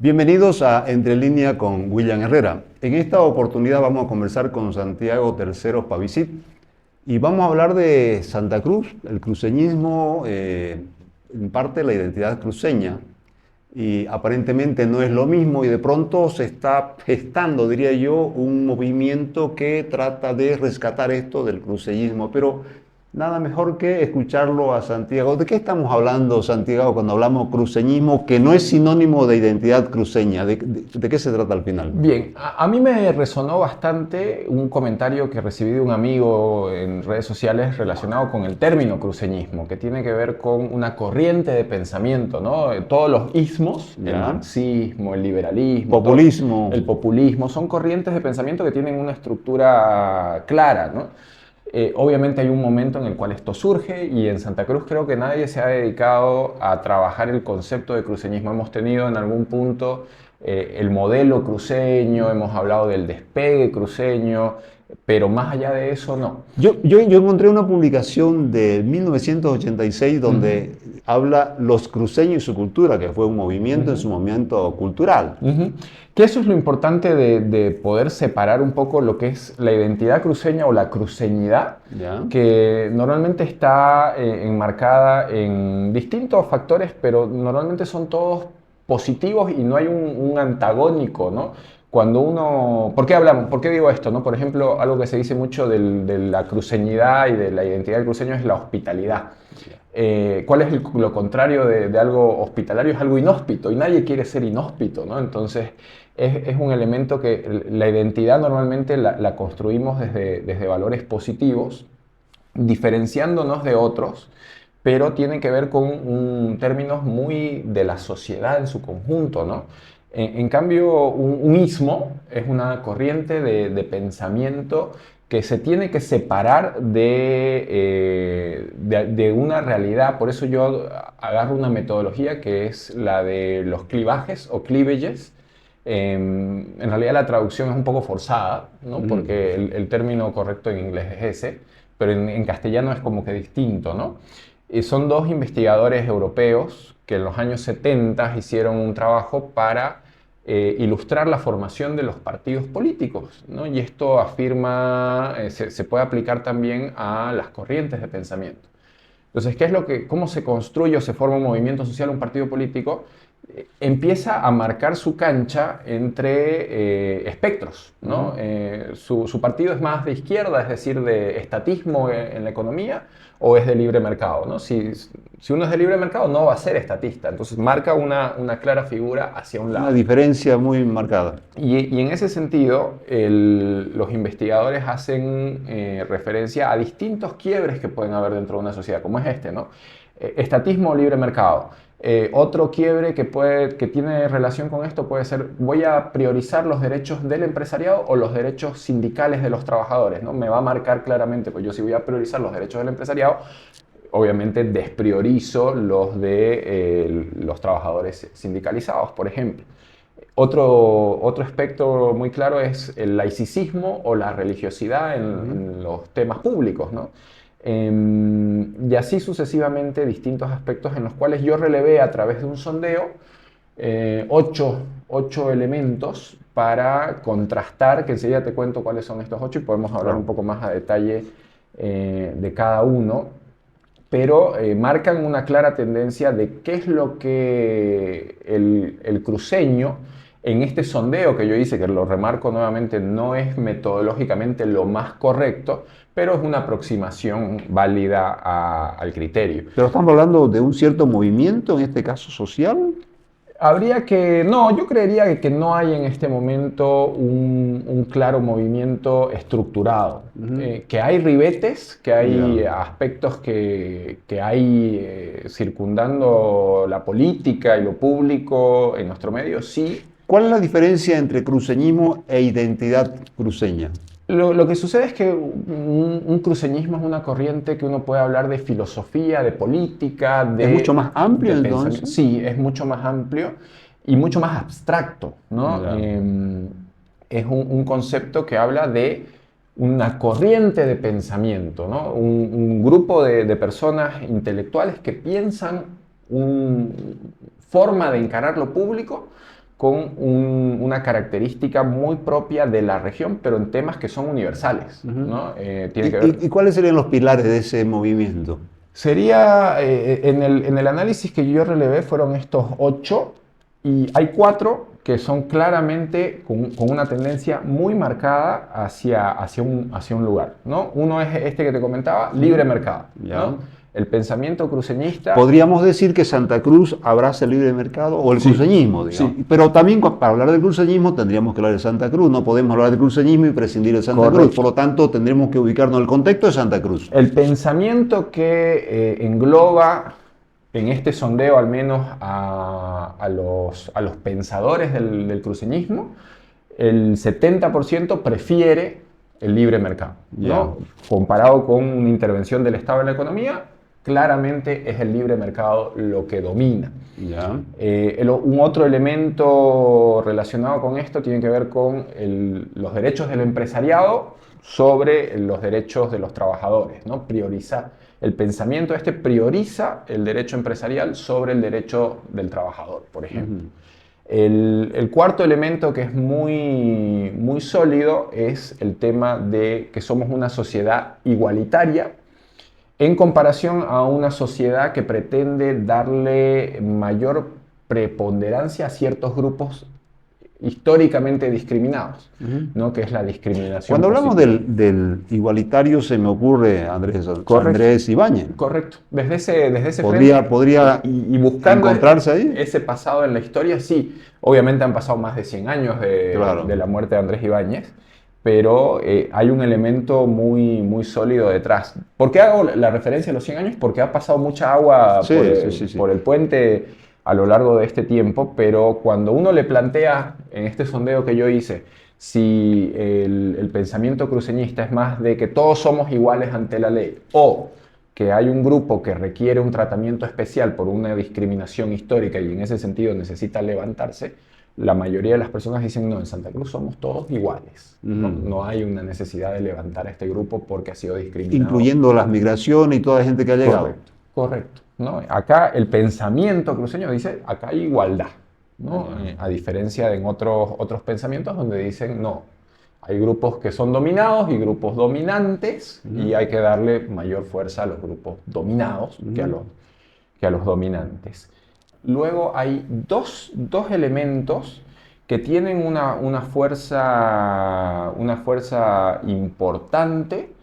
Bienvenidos a Entre Línea con William Herrera. En esta oportunidad vamos a conversar con Santiago Terceros Pavicit y vamos a hablar de Santa Cruz, el cruceñismo, en parte la identidad cruceña. Y aparentemente no es lo mismo y de pronto se está gestando, diría yo, un movimiento que trata de rescatar esto del cruceñismo, pero nada mejor que escucharlo a Santiago. ¿De qué estamos hablando, Santiago, cuando hablamos cruceñismo, que no es sinónimo de identidad cruceña? ¿De qué se trata al final? Bien, a mí me resonó bastante un comentario que recibí de un amigo en redes sociales relacionado con el término cruceñismo, que tiene que ver con una corriente de pensamiento, ¿no? Todos los ismos, el ¿Ya? marxismo, el liberalismo, Populismo. el populismo, son corrientes de pensamiento que tienen una estructura clara, ¿no? Obviamente hay un momento en el cual esto surge y en Santa Cruz creo que nadie se ha dedicado a trabajar el concepto de cruceñismo. Hemos tenido en algún punto el modelo cruceño, hemos hablado del despegue cruceño, pero más allá de eso no. Yo encontré una publicación de 1986 donde habla Los cruceños y su cultura, que fue un movimiento en su momento cultural. Que eso es lo importante de poder separar un poco lo que es la identidad cruceña o la cruceñidad, ¿Ya? que normalmente está enmarcada en distintos factores, pero normalmente son todos positivos y no hay un antagónico, ¿no? Cuando uno... ¿Por qué hablamos? ¿Por qué digo esto? ¿No? Por ejemplo, algo que se dice mucho de la cruceñidad y de la identidad del cruceño es la hospitalidad. ¿Cuál es lo contrario de algo hospitalario? Es algo inhóspito y nadie quiere ser inhóspito, ¿no? Entonces es un elemento que la identidad normalmente la construimos desde valores positivos, diferenciándonos de otros, pero tiene que ver con términos muy de la sociedad en su conjunto, ¿no? En cambio, un ismo es una corriente de pensamiento que se tiene que separar de una realidad. Por eso yo agarro una metodología que es la de los clivajes o cleavages. En realidad la traducción es un poco forzada, ¿no? Porque el término correcto en inglés es ese, pero en castellano es como que distinto, ¿no? Y son dos investigadores europeos que en los años 70 hicieron un trabajo para ilustrar la formación de los partidos políticos, ¿no? Y esto afirma, se puede aplicar también a las corrientes de pensamiento. Entonces, ¿cómo se construye o se forma un movimiento social, un partido político? Empieza a marcar su cancha entre espectros, ¿no? Su partido es más de izquierda, es decir, de estatismo en la economía, o es de libre mercado, ¿no? Si uno es de libre mercado, no va a ser estatista, entonces marca una clara figura hacia un Una lado. diferencia muy marcada. Y en ese sentido, los investigadores hacen referencia a distintos quiebres que pueden haber dentro de una sociedad, como es este, ¿no? Estatismo o libre mercado. Otro quiebre que tiene relación con esto puede ser, voy a priorizar los derechos del empresariado o los derechos sindicales de los trabajadores, ¿no? Me va a marcar claramente, pues yo si voy a priorizar los derechos del empresariado, obviamente despriorizo los de los trabajadores sindicalizados, por ejemplo. Otro aspecto muy claro es el laicismo o la religiosidad en los temas públicos, ¿no? Y así sucesivamente distintos aspectos en los cuales yo relevé a través de un sondeo ocho elementos para contrastar, que enseguida te cuento cuáles son estos 8 y podemos hablar un poco más a detalle de cada uno, pero marcan una clara tendencia de qué es lo que el cruceño, en este sondeo que yo hice, que lo remarco nuevamente, no es metodológicamente lo más correcto, pero es una aproximación válida al criterio. Pero estamos hablando de un cierto movimiento, en este caso social. No, yo creería que no hay en este momento un claro movimiento estructurado. Que hay ribetes, que hay aspectos que hay circundando la política y lo público en nuestro medio, sí. ¿Cuál es la diferencia entre cruceñismo e identidad cruceña? Lo que sucede es que un cruceñismo es una corriente que uno puede hablar de filosofía, de política, ¿Es mucho más amplio de entonces? pensamiento. Sí, es mucho más amplio y mucho más abstracto, ¿no? Es un concepto que habla de una corriente de pensamiento, ¿no? Un grupo de personas intelectuales que piensan una forma de encarar lo público con una característica muy propia de la región, pero en temas que son universales, ¿no? Tiene que ver... ¿Y cuáles serían los pilares de ese movimiento? Sería, en el análisis que yo relevé fueron estos 8, y hay 4 que son claramente con una tendencia muy marcada hacia un lugar, ¿no? Uno es este que te comentaba, libre mercado, ¿no? El pensamiento cruceñista... Podríamos decir que Santa Cruz abraza el libre mercado o el Sí, cruceñismo, digamos. sí. Pero también para hablar del cruceñismo tendríamos que hablar de Santa Cruz. No podemos hablar del cruceñismo y prescindir de Santa Correcto. Cruz. Por lo tanto, tendremos que ubicarnos en el contexto de Santa Cruz. El pensamiento que engloba, en este sondeo al menos, a los pensadores del cruceñismo, el 70% prefiere el libre mercado, ¿no? Comparado con una intervención del Estado en la economía, claramente es el libre mercado lo que domina. Un otro elemento relacionado con esto tiene que ver con los derechos del empresariado sobre los derechos de los trabajadores, ¿no? El pensamiento prioriza el derecho empresarial sobre el derecho del trabajador, por ejemplo. El cuarto elemento que es muy, muy sólido es el tema de que somos una sociedad igualitaria en comparación a una sociedad que pretende darle mayor preponderancia a ciertos grupos históricamente discriminados, ¿no? Que es la discriminación. Cuando hablamos del igualitario se me ocurre Andrés Ibáñez. Correcto. Desde ese ¿Podría y buscando encontrarse ahí? Ese pasado en la historia, sí. Obviamente han pasado más de 100 años de la muerte de Andrés Ibáñez, pero hay un elemento muy, muy sólido detrás. ¿Por qué hago la referencia a los 100 años? Porque ha pasado mucha agua por el puente a lo largo de este tiempo, pero cuando uno le plantea en este sondeo que yo hice, si el pensamiento cruceñista es más de que todos somos iguales ante la ley, o que hay un grupo que requiere un tratamiento especial por una discriminación histórica y en ese sentido necesita levantarse, la mayoría de las personas dicen, no, en Santa Cruz somos todos iguales. No hay una necesidad de levantar a este grupo porque ha sido discriminado. Incluyendo las migraciones y toda la gente que ha llegado. Correcto. ¿No? Acá el pensamiento cruceño dice, acá hay igualdad, ¿no? A diferencia de en otros pensamientos donde dicen, no, hay grupos que son dominados y grupos dominantes y hay que darle mayor fuerza a los grupos dominados que a los dominantes. Luego hay dos elementos que tienen una fuerza importante.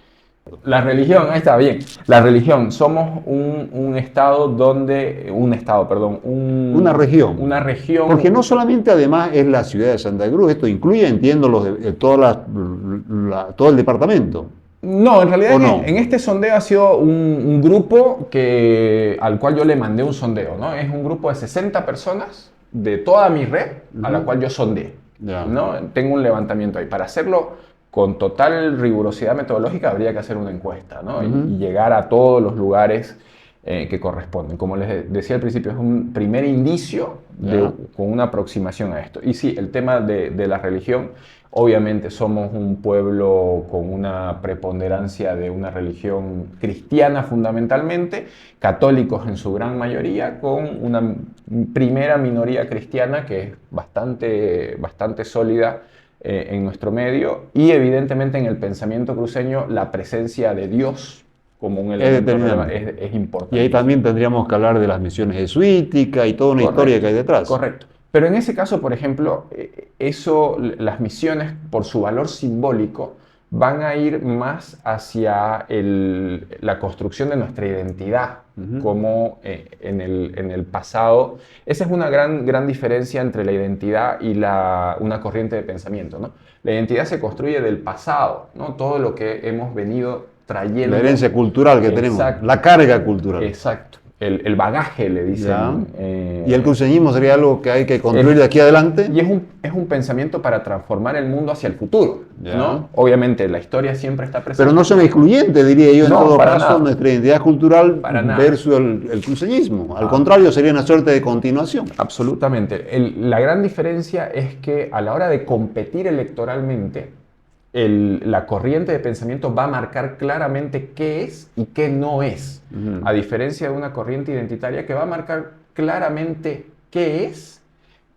La religión, ahí está, bien. La religión, somos una región. Una región. Porque no solamente además es la ciudad de Santa Cruz, esto incluye, entiendo, todo el departamento. No, en realidad en este sondeo ha sido un grupo al cual yo le mandé un sondeo, ¿no? Es un grupo de 60 personas de toda mi red a la cual yo sondeé, ¿no? Tengo un levantamiento ahí. Para hacerlo con total rigurosidad metodológica habría que hacer una encuesta, ¿no? Y llegar a todos los lugares que corresponden. Como les decía al principio, es un primer indicio con una aproximación a esto. Y sí, el tema de la religión, obviamente somos un pueblo con una preponderancia de una religión cristiana fundamentalmente, católicos en su gran mayoría, con una primera minoría cristiana que es bastante sólida en nuestro medio, y evidentemente en el pensamiento cruceño la presencia de Dios como un elemento es importante. Y ahí también tendríamos que hablar de las misiones jesuíticas y toda una historia que hay detrás. Correcto. Pero en ese caso, por ejemplo, las misiones, por su valor simbólico, van a ir más hacia la construcción de nuestra identidad, como en el pasado. Esa es una gran diferencia entre la identidad y una corriente de pensamiento, ¿no? La identidad se construye del pasado, ¿no? Todo lo que hemos venido trayendo. La herencia cultural que tenemos, la carga cultural. Exacto. El bagaje, le dicen. ¿Y el cruceñismo sería algo que hay que construir de aquí adelante? Y es un pensamiento para transformar el mundo hacia el futuro, ¿no? Obviamente, la historia siempre está presente. Pero no son excluyentes, diría yo, en todo caso, nuestra identidad cultural versus el cruceñismo. Al contrario, sería una suerte de continuación. Absolutamente. La gran diferencia es que a la hora de competir electoralmente, la corriente de pensamiento va a marcar claramente qué es y qué no es, a diferencia de una corriente identitaria que va a marcar claramente qué es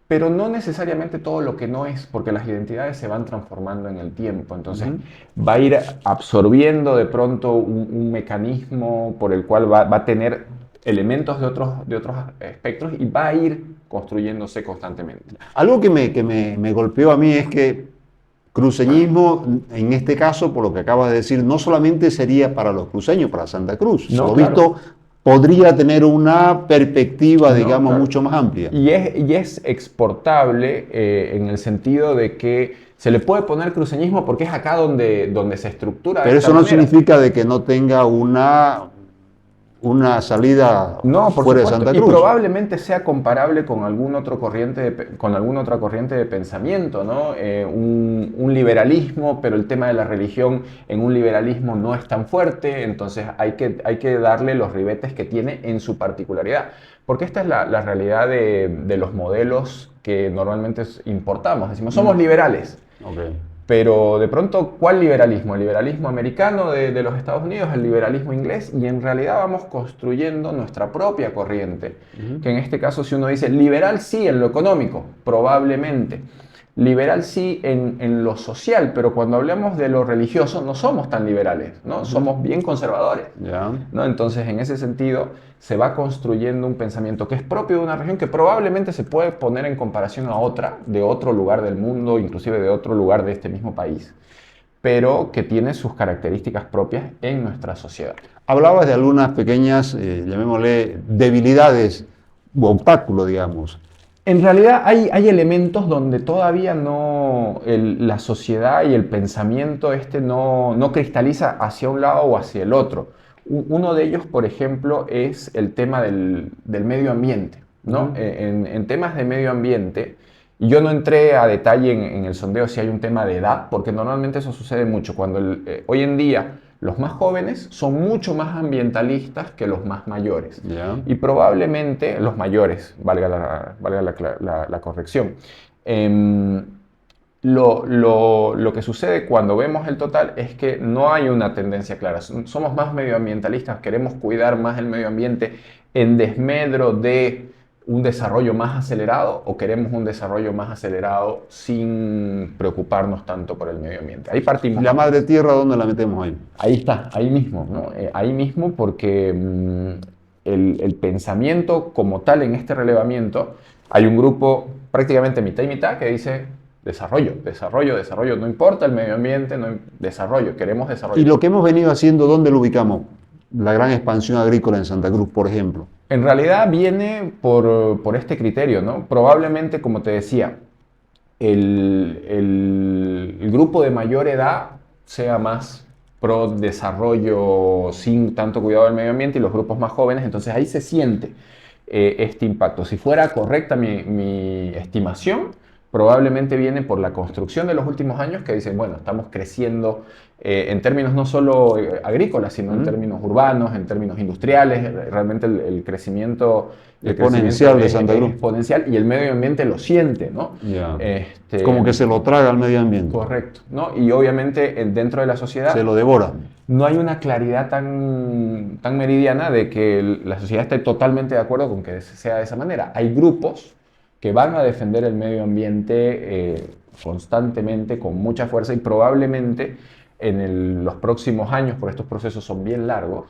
pero no necesariamente todo lo que no es, porque las identidades se van transformando en el tiempo. Entonces, va a ir absorbiendo de pronto un mecanismo por el cual va a tener elementos de otros espectros y va a ir construyéndose constantemente. Algo que me golpeó a mí es que cruceñismo, en este caso, por lo que acabas de decir, no solamente sería para los cruceños, para Santa Cruz. No, Por lo claro. visto, podría tener una perspectiva, No, digamos, claro. mucho más amplia. Y es exportable en el sentido de que se le puede poner cruceñismo porque es acá donde se estructura de Pero esta eso no manera. significa de que no tenga una salida No, por fuera de supuesto, Santa y Cruz. probablemente sea comparable con algún otro con alguna otra corriente de pensamiento, ¿no? Un liberalismo, pero el tema de la religión en un liberalismo no es tan fuerte, entonces hay que darle los ribetes que tiene en su particularidad, porque esta es la realidad de los modelos que normalmente importamos. Decimos, somos liberales. Okay. Pero de pronto, ¿cuál liberalismo? ¿El liberalismo americano de los Estados Unidos? ¿El liberalismo inglés? Y en realidad vamos construyendo nuestra propia corriente. Que en este caso, si uno dice liberal sí en lo económico, probablemente. Liberal sí en lo social, pero cuando hablamos de lo religioso no somos tan liberales, ¿no? Somos bien conservadores. Ya. ¿No? Entonces, en ese sentido, se va construyendo un pensamiento que es propio de una región que probablemente se puede poner en comparación a otra, de otro lugar del mundo, inclusive de otro lugar de este mismo país, pero que tiene sus características propias en nuestra sociedad. Hablabas de algunas pequeñas, llamémosle, debilidades u obstáculos, digamos. En realidad hay elementos donde todavía no la sociedad y el pensamiento no cristaliza hacia un lado o hacia el otro. Uno de ellos, por ejemplo, es el tema del medio ambiente, ¿no? En temas de medio ambiente, y yo no entré a detalle en el sondeo si hay un tema de edad, porque normalmente eso sucede mucho. Cuando hoy en día los más jóvenes son mucho más ambientalistas que los más mayores. Ya. Y probablemente los mayores, valga la corrección. Lo que sucede cuando vemos el total es que no hay una tendencia clara. Somos más medioambientalistas, queremos cuidar más el medio ambiente en desmedro de un desarrollo más acelerado o queremos un desarrollo más acelerado sin preocuparnos tanto por el medio ambiente. Ahí partimos. ¿La madre tierra dónde la metemos ahí? Ahí está, ahí mismo, ¿no? Ahí mismo porque el pensamiento como tal en este relevamiento, hay un grupo prácticamente mitad y mitad que dice desarrollo, desarrollo, desarrollo, no importa el medio ambiente, desarrollo, queremos desarrollo. Y lo que hemos venido haciendo, ¿dónde lo ubicamos? La gran expansión agrícola en Santa Cruz, por ejemplo. En realidad viene por este criterio, ¿no? Probablemente, como te decía, el grupo de mayor edad sea más pro desarrollo sin tanto cuidado del medio ambiente y los grupos más jóvenes, entonces ahí se siente este impacto. Si fuera correcta mi estimación, probablemente viene por la construcción de los últimos años que dicen, bueno, estamos creciendo en términos no solo agrícolas, sino en términos urbanos, en términos industriales. Realmente el crecimiento exponencial de Santa Cruz. Es exponencial y el medio ambiente lo siente, ¿no? Ya. Como que se lo traga al medio ambiente. Correcto, ¿no? Y obviamente dentro de la sociedad se lo devora. No hay una claridad tan meridiana de que la sociedad esté totalmente de acuerdo con que sea de esa manera. Hay grupos que van a defender el medio ambiente constantemente, con mucha fuerza, y probablemente en los próximos años, porque estos procesos son bien largos,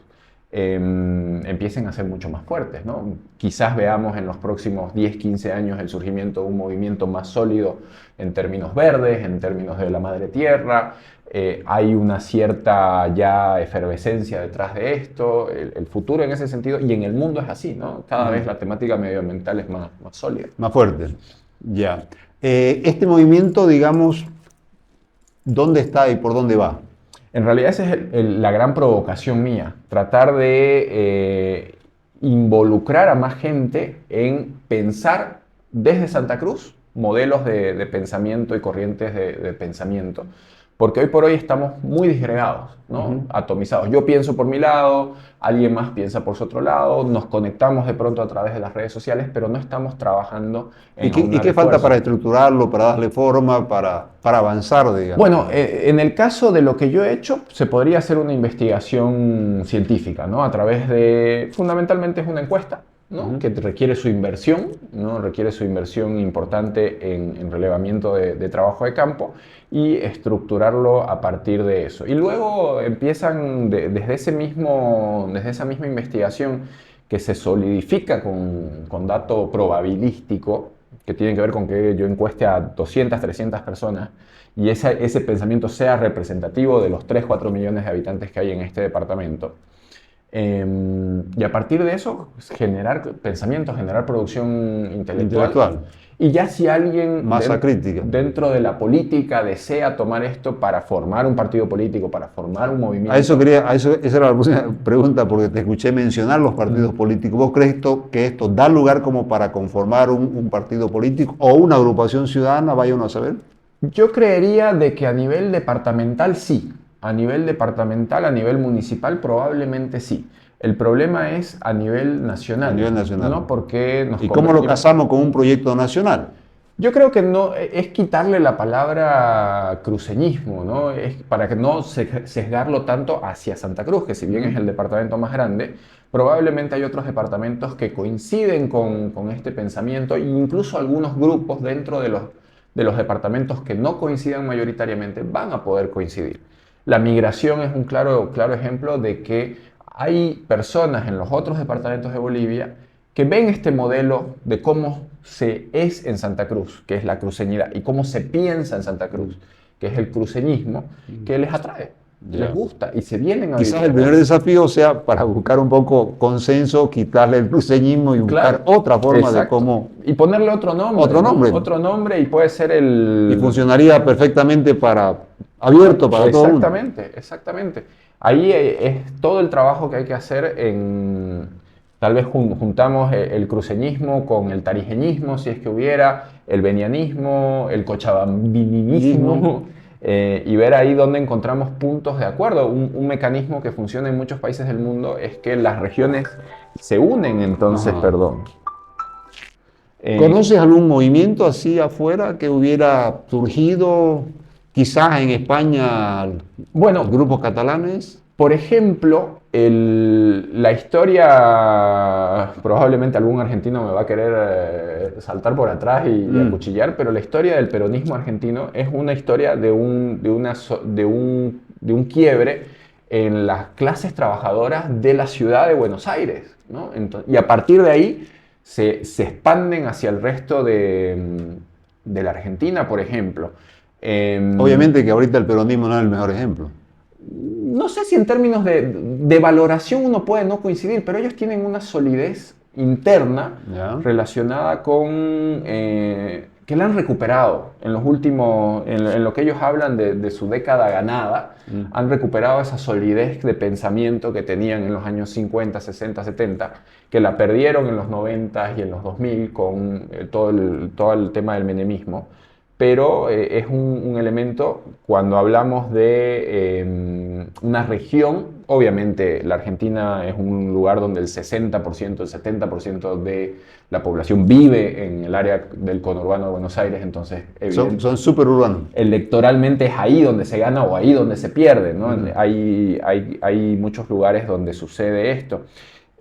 empiecen a ser mucho más fuertes, ¿no? Quizás veamos en los próximos 10, 15 años el surgimiento de un movimiento más sólido en términos verdes, en términos de la madre tierra. Hay una cierta ya efervescencia detrás de esto, el futuro en ese sentido, y en el mundo es así, ¿no? Cada vez la temática medioambiental es más sólida. Más fuerte, ya. Este movimiento, digamos, ¿dónde está y por dónde va? En realidad esa es la gran provocación mía, tratar de involucrar a más gente en pensar desde Santa Cruz modelos de pensamiento y corrientes de pensamiento. Porque hoy por hoy estamos muy disgregados, ¿no? Atomizados. Yo pienso por mi lado, alguien más piensa por su otro lado, nos conectamos de pronto a través de las redes sociales, pero no estamos trabajando en ¿Y qué falta para estructurarlo, para darle forma, para avanzar, digamos? Bueno, en el caso de lo que yo he hecho, se podría hacer una investigación científica, ¿no? A través de, fundamentalmente es una encuesta, ¿no? Que requiere su inversión, ¿no? Requiere su inversión importante en relevamiento de trabajo de campo y estructurarlo a partir de eso. Y luego empiezan desde esa misma investigación que se solidifica con dato probabilístico, que tiene que ver con que yo encueste a 200, 300 personas y ese pensamiento sea representativo de los 3, 4 millones de habitantes que hay en este departamento. Y a partir de eso, generar pensamiento, generar producción intelectual. Y ya si alguien masa crítica dentro de la política desea tomar esto para formar un partido político, para formar un movimiento. Esa era la próxima pregunta, porque te escuché mencionar los partidos políticos. ¿Vos crees que esto da lugar como para conformar un partido político o una agrupación ciudadana? Vaya uno a saber. Yo creería de que a nivel departamental sí. A nivel departamental, a nivel municipal, probablemente sí. El problema es a nivel nacional. A nivel nacional. ¿No? Porque ¿Y cómo lo casamos con un proyecto nacional? Yo creo que no es quitarle la palabra cruceñismo, ¿no? Es para que no sesgarlo tanto hacia Santa Cruz, que si bien es el departamento más grande, probablemente hay otros departamentos que coinciden con este pensamiento e incluso algunos grupos dentro de los departamentos que no coincidan mayoritariamente van a poder coincidir. La migración es un claro ejemplo de que hay personas en los otros departamentos de Bolivia que ven este modelo de cómo se es en Santa Cruz, que es la cruceñidad, y cómo se piensa en Santa Cruz, que es el cruceñismo, que les atrae, les gusta, y se vienen a vivir. Quizás el primer desafío sea, para buscar un poco consenso, quitarle el cruceñismo y buscar otra forma de cómo... Y ponerle otro nombre. Otro nombre, y puede ser el... Y funcionaría perfectamente abierto para todo el mundo. Exactamente. Ahí es todo el trabajo que hay que hacer tal vez juntamos el cruceñismo con el tarijeñismo, si es que hubiera, el benianismo, el cochabambinismo, y ver ahí dónde encontramos puntos de acuerdo. Un mecanismo que funciona en muchos países del mundo es que las regiones se unen, entonces, ¿Conoces algún movimiento así afuera que hubiera surgido, quizás en España, los grupos catalanes? Por ejemplo, la historia, probablemente algún argentino me va a querer saltar por atrás y acuchillar, pero la historia del peronismo argentino es una historia de un quiebre en las clases trabajadoras de la ciudad de Buenos Aires, ¿no? Y a partir de ahí se expanden hacia el resto de la Argentina, por ejemplo. Obviamente que ahorita el peronismo no es el mejor ejemplo. No sé si en términos de valoración uno puede no coincidir, pero ellos tienen una solidez interna relacionada con que la han recuperado en los últimos, en lo que ellos hablan de su década ganada, han recuperado esa solidez de pensamiento que tenían en los años 50, 60, 70, que la perdieron en los 90 y en los 2000 con todo el tema del menemismo. Pero es un elemento cuando hablamos de una región. Obviamente la Argentina es un lugar donde el 60%, el 70% de la población vive en el área del conurbano de Buenos Aires, entonces son súper urbanos. Electoralmente es ahí donde se gana o ahí donde se pierde, ¿no? Hay muchos lugares donde sucede esto.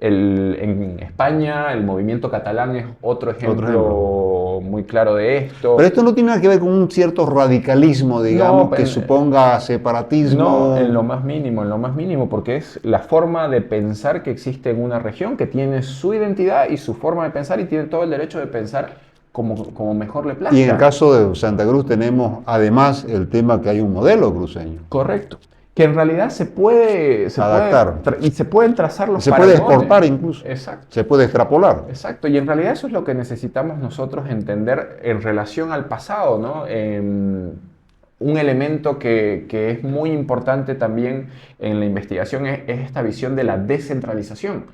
En España el movimiento catalán es otro ejemplo muy claro de esto. Pero esto no tiene nada que ver con un cierto radicalismo, digamos, que suponga separatismo. No, en lo más mínimo, porque es la forma de pensar que existe en una región que tiene su identidad y su forma de pensar y tiene todo el derecho de pensar como mejor le plazca. Y en el caso de Santa Cruz tenemos además el tema que hay un modelo cruceño. Correcto. Que en realidad se puede adaptar. Y se pueden trazar los paragones. Se puede exportar incluso. Exacto. Se puede extrapolar. Exacto. Y en realidad eso es lo que necesitamos nosotros entender en relación al pasado, ¿no? Un elemento que es muy importante también en la investigación es esta visión de la descentralización.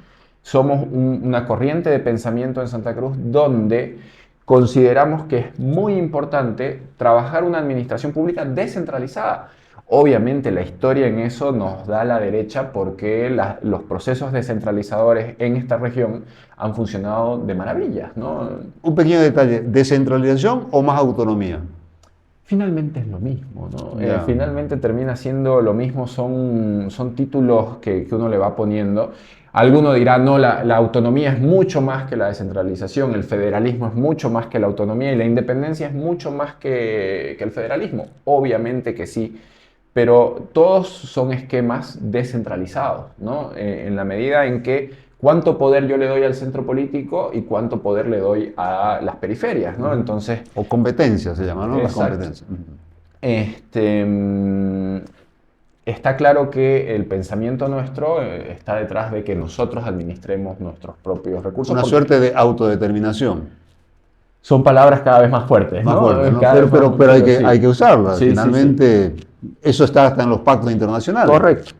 Somos una corriente de pensamiento en Santa Cruz donde consideramos que es muy importante trabajar una administración pública descentralizada. Obviamente la historia en eso nos da la derecha porque los procesos descentralizadores en esta región han funcionado de maravilla, ¿no? Un pequeño detalle, ¿descentralización o más autonomía? finalmente es lo mismo, ¿no? Ya. Finalmente termina siendo lo mismo, son títulos que uno le va poniendo. Alguno dirá, no, la autonomía es mucho más que la descentralización, el federalismo es mucho más que la autonomía y la independencia es mucho más que el federalismo. Obviamente que sí, pero todos son esquemas descentralizados, ¿no? En la medida en que cuánto poder yo le doy al centro político y cuánto poder le doy a las periferias, ¿no? Entonces, O competencias se llama, ¿no? Las exacto. competencias. Este, está claro que el pensamiento nuestro está detrás de que nosotros administremos nuestros propios recursos, Una porque suerte de autodeterminación. son palabras cada vez más fuertes, Más ¿no? fuerte, ¿no? Cada vez más, Pero pero hay sí. que usarla. Sí, sí, sí. Finalmente, eso está hasta en los pactos internacionales. Correcto.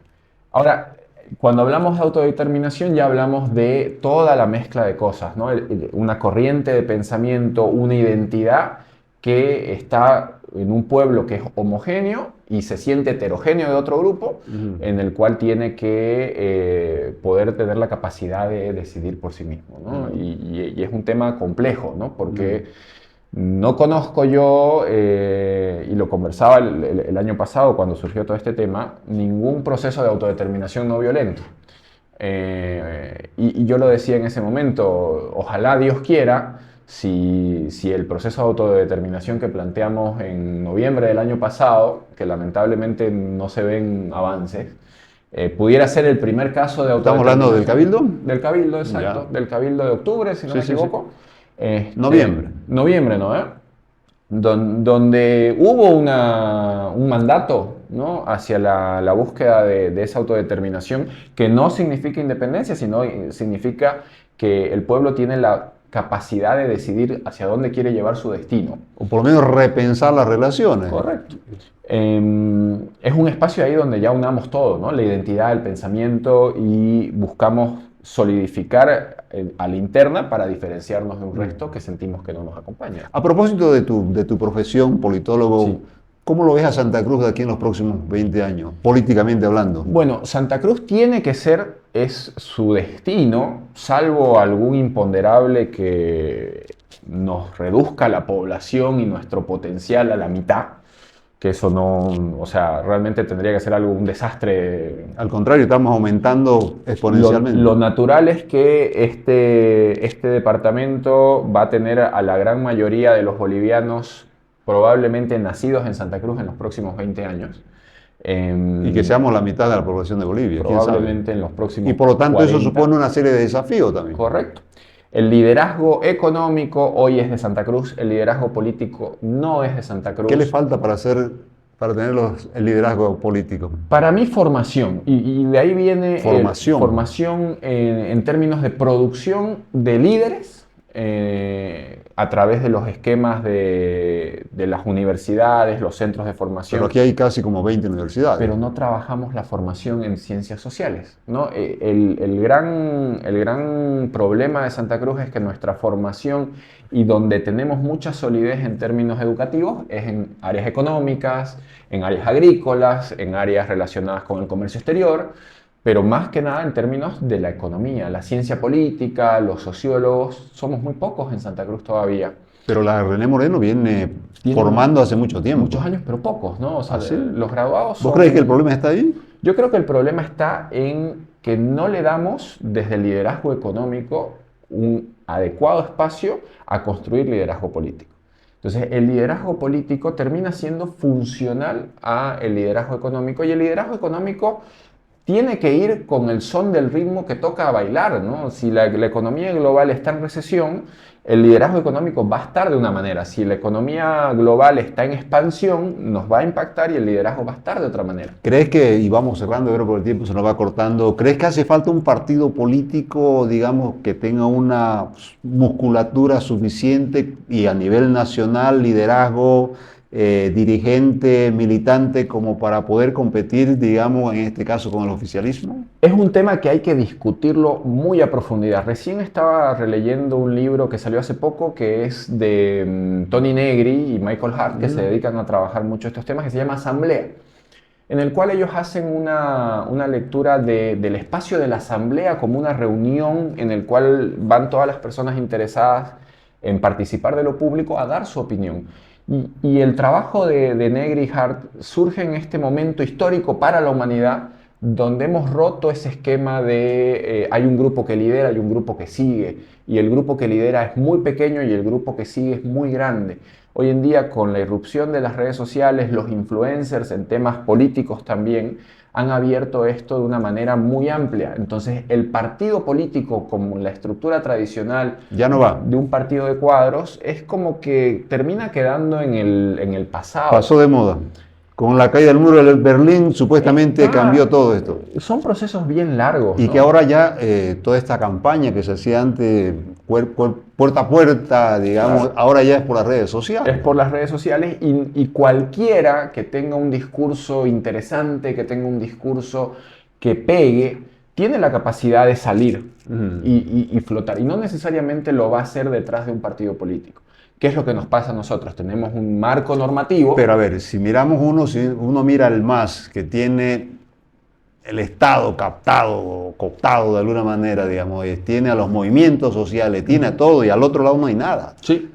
Ahora, cuando hablamos de autodeterminación ya hablamos de toda la mezcla de cosas, ¿no? Una corriente de pensamiento, una identidad que está en un pueblo que es homogéneo y se siente heterogéneo de otro grupo, en el cual tiene que poder tener la capacidad de decidir por sí mismo, ¿no? Y es un tema complejo, ¿no? Porque no conozco yo, y lo conversaba el año pasado cuando surgió todo este tema, ningún proceso de autodeterminación no violento. Y yo lo decía en ese momento, ojalá Dios quiera, si el proceso de autodeterminación que planteamos en noviembre del año pasado, que lamentablemente no se ven avances, pudiera ser el primer caso de ¿Estamos hablando del autodeterminación. Cabildo? Del Cabildo, exacto, Ya. del Cabildo de octubre, si no Sí, me sí, sí. equivoco. Noviembre. Noviembre, ¿no? Donde hubo un mandato, ¿no? Hacia la búsqueda de esa autodeterminación, que no significa independencia, sino significa que el pueblo tiene la capacidad de decidir hacia dónde quiere llevar su destino. O por lo menos repensar las relaciones. Correcto. Es un espacio ahí donde ya unamos todo, ¿no? La identidad, el pensamiento y buscamos solidificar a la interna para diferenciarnos de un resto que sentimos que no nos acompaña. A propósito de tu profesión, politólogo, Sí. ¿cómo lo ves a Santa Cruz de aquí en los próximos 20 años, políticamente hablando? Bueno, Santa Cruz tiene que ser, es su destino, salvo algún imponderable que nos reduzca la población y nuestro potencial a la mitad, que eso no, o sea, realmente tendría que ser algo, un desastre. Al contrario, estamos aumentando exponencialmente. Lo natural es que este departamento va a tener a la gran mayoría de los bolivianos probablemente nacidos en Santa Cruz en los próximos 20 años. Y que seamos la mitad de la población de Bolivia, quién sabe. Probablemente en los próximos Y por lo tanto 40. eso supone una serie de desafíos también. Correcto. El liderazgo económico hoy es de Santa Cruz, el liderazgo político no es de Santa Cruz. ¿Qué le falta para tener el liderazgo político? Para mí formación, y de ahí viene Formación. en términos de producción de líderes a través de los esquemas de las universidades, los centros de formación. Pero aquí hay casi como 20 universidades. Pero no trabajamos la formación en ciencias sociales, ¿no? El gran problema de Santa Cruz es que nuestra formación y donde tenemos mucha solidez en términos educativos es en áreas económicas, en áreas agrícolas, en áreas relacionadas con el comercio exterior, pero más que nada en términos de la economía, la ciencia política, los sociólogos, somos muy pocos en Santa Cruz todavía. Pero la René Moreno viene formando hace mucho tiempo. Muchos años, pero pocos, ¿no? O sea, ¿Sí? los graduados son... ¿Vos crees que el problema está ahí? Yo creo que el problema está en que no le damos desde el liderazgo económico un adecuado espacio a construir liderazgo político. Entonces, el liderazgo político termina siendo funcional al liderazgo económico y el liderazgo económico tiene que ir con el son del ritmo que toca bailar, ¿no? Si la economía global está en recesión, el liderazgo económico va a estar de una manera. Si la economía global está en expansión, nos va a impactar y el liderazgo va a estar de otra manera. ¿Crees que, y vamos cerrando, creo que el tiempo se nos va cortando, ¿crees que hace falta un partido político, digamos, que tenga una musculatura suficiente y a nivel nacional, liderazgo, dirigente, militante, como para poder competir, digamos, en este caso con el oficialismo? Es un tema que hay que discutirlo muy a profundidad. Recién estaba releyendo un libro que salió hace poco que es de Tony Negri y Michael Hart, que se dedican a trabajar mucho estos temas, que se llama Asamblea, en el cual ellos hacen una lectura del espacio de la asamblea como una reunión en el cual van todas las personas interesadas en participar de lo público a dar su opinión. Y el trabajo de Negri y Hart surge en este momento histórico para la humanidad, donde hemos roto ese esquema de hay un grupo que lidera, hay un grupo que sigue, y el grupo que lidera es muy pequeño y el grupo que sigue es muy grande. Hoy en día, con la irrupción de las redes sociales, los influencers en temas políticos también han abierto esto de una manera muy amplia. Entonces, el partido político, como la estructura tradicional Ya no va. de un partido de cuadros, es como que termina quedando en el pasado. Pasó de moda. Con la caída del muro de Berlín supuestamente cambió todo esto. Son procesos bien largos. Y ¿no? que ahora ya toda esta campaña que se hacía antes, puerta a puerta, digamos, Claro. ahora ya es por las redes sociales. Es por las redes sociales y cualquiera que tenga un discurso interesante, que tenga un discurso que pegue, tiene la capacidad de salir y flotar. Y no necesariamente lo va a hacer detrás de un partido político. ¿Qué es lo que nos pasa a nosotros? Tenemos un marco normativo. Pero a ver, si miramos si uno mira el MAS, que tiene el Estado captado o cooptado de alguna manera, digamos, tiene a los movimientos sociales, tiene a todo, y al otro lado no hay nada. Sí.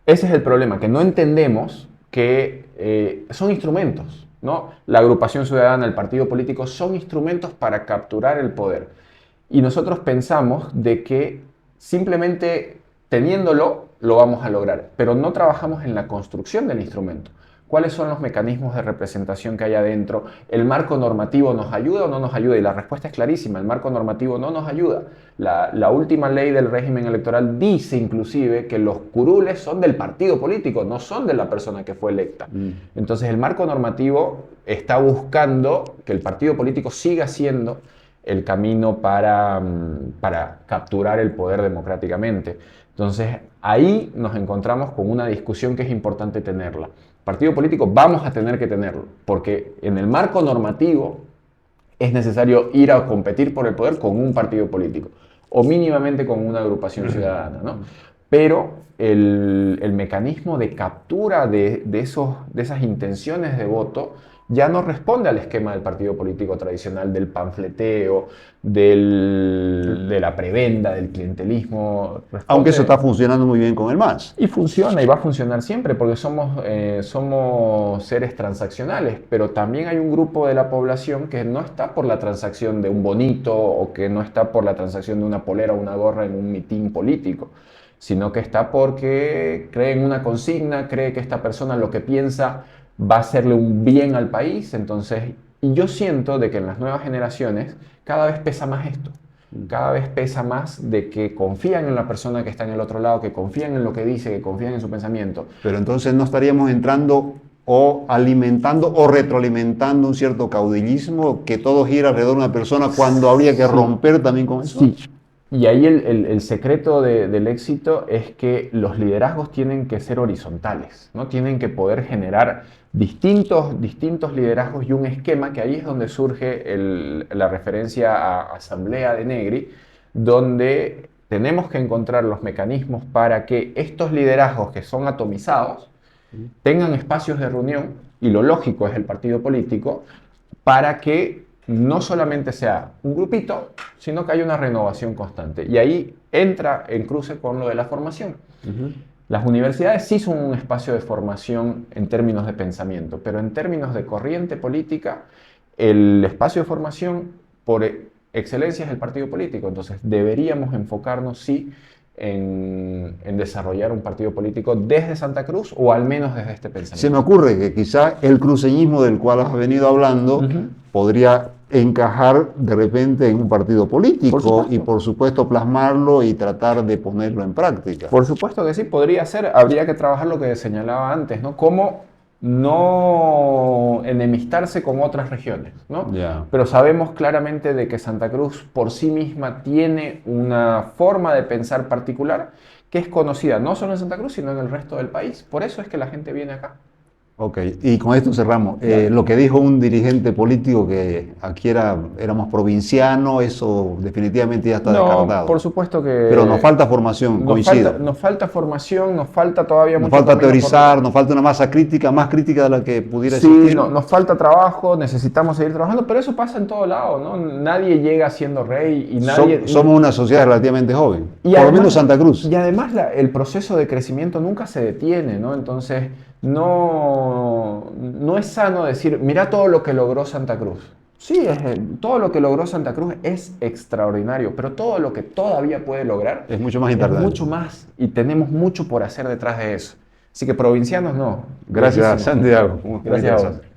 Ese es el problema, que no entendemos que son instrumentos, ¿no? La agrupación ciudadana, el partido político son instrumentos para capturar el poder. Y nosotros pensamos de que simplemente teniéndolo lo vamos a lograr, pero no trabajamos en la construcción del instrumento. ¿Cuáles son los mecanismos de representación que hay adentro? ¿El marco normativo nos ayuda o no nos ayuda? Y la respuesta es clarísima, el marco normativo no nos ayuda. La última ley del régimen electoral dice inclusive que los curules son del partido político, no son de la persona que fue electa. Entonces el marco normativo está buscando que el partido político siga siendo el camino para capturar el poder democráticamente. Entonces ahí nos encontramos con una discusión que es importante tenerla. Partido político vamos a tener que tenerlo, porque en el marco normativo es necesario ir a competir por el poder con un partido político, o mínimamente con una agrupación ciudadana, ¿no? Pero el mecanismo de captura de esas intenciones de voto ya no responde al esquema del partido político tradicional, del panfleteo, de la prebenda, del clientelismo. Aunque eso está funcionando muy bien con el MAS. Y funciona y va a funcionar siempre porque somos seres transaccionales, pero también hay un grupo de la población que no está por la transacción de un bonito o que no está por la transacción de una polera o una gorra en un mitin político, sino que está porque cree en una consigna, cree que esta persona lo que piensa va a hacerle un bien al país. Entonces, y yo siento de que en las nuevas generaciones cada vez pesa más esto. Cada vez pesa más de que confían en la persona que está en el otro lado, que confían en lo que dice, que confían en su pensamiento. Pero entonces no estaríamos entrando o alimentando o retroalimentando un cierto caudillismo, que todo gira alrededor de una persona cuando habría que romper también con eso. Sí. Y ahí el secreto del éxito es que los liderazgos tienen que ser horizontales, ¿no? Tienen que poder generar distintos liderazgos y un esquema, que ahí es donde surge la referencia a Asamblea de Negri, donde tenemos que encontrar los mecanismos para que estos liderazgos que son atomizados tengan espacios de reunión, y lo lógico es el partido político, para que no solamente sea un grupito, sino que haya una renovación constante. Y ahí entra en cruce con lo de la formación. Las universidades sí son un espacio de formación en términos de pensamiento, pero en términos de corriente política, el espacio de formación por excelencia es el partido político. Entonces deberíamos enfocarnos, sí, en desarrollar un partido político desde Santa Cruz, o al menos desde este pensamiento. Se me ocurre que quizá el cruceñismo del cual has venido hablando podría encajar de repente en un partido político y por supuesto plasmarlo y tratar de ponerlo en práctica. Por supuesto que sí, podría ser. Habría que trabajar lo que señalaba antes, ¿no? Cómo no enemistarse con otras regiones, ¿no? Yeah. Pero sabemos claramente de que Santa Cruz por sí misma tiene una forma de pensar particular que es conocida no solo en Santa Cruz, sino en el resto del país. Por eso es que la gente viene acá. Ok, y con esto cerramos. Lo que dijo un dirigente político, que aquí éramos provincianos, eso definitivamente ya está descartado. Por supuesto que... Pero nos falta formación, coincido. Nos falta formación, nos falta todavía mucho. Nos falta teorizar, nos falta una masa crítica, más crítica de la que pudiera sí, existir. Nos falta trabajo, necesitamos seguir trabajando, pero eso pasa en todo lado, ¿no? Nadie llega siendo rey y nadie... Somos una sociedad relativamente joven, y por además, lo menos Santa Cruz. Y además el proceso de crecimiento nunca se detiene, ¿no? Entonces no es sano decir, mira todo lo que logró Santa Cruz. Sí, todo lo que logró Santa Cruz es extraordinario, pero todo lo que todavía puede lograr Es mucho más es importante. mucho más y tenemos mucho por hacer detrás de eso. Así que provincianos no. Gracias, Lejísimos. Santiago. Muy Gracias a vos. interesante.